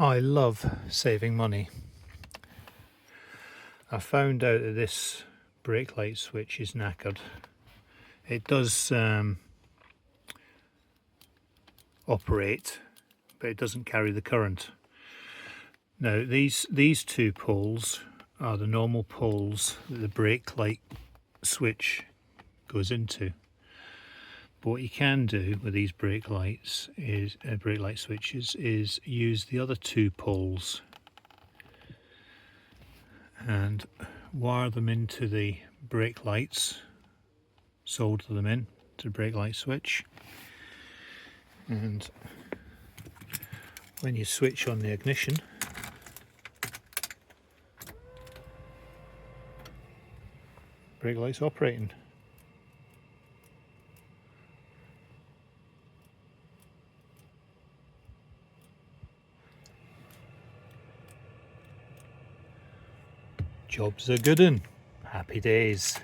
I love saving money. I found out that this brake light switch is knackered. It does operate, but it doesn't carry the current. Now these two poles are the normal poles that the brake light switch goes into. But what you can do with these brake lights is brake light switches is use the other two poles and wire them into the brake lights, solder them in to the brake light switch, and when you switch on the ignition, brake light's operating. Job's a good 'un. Happy days.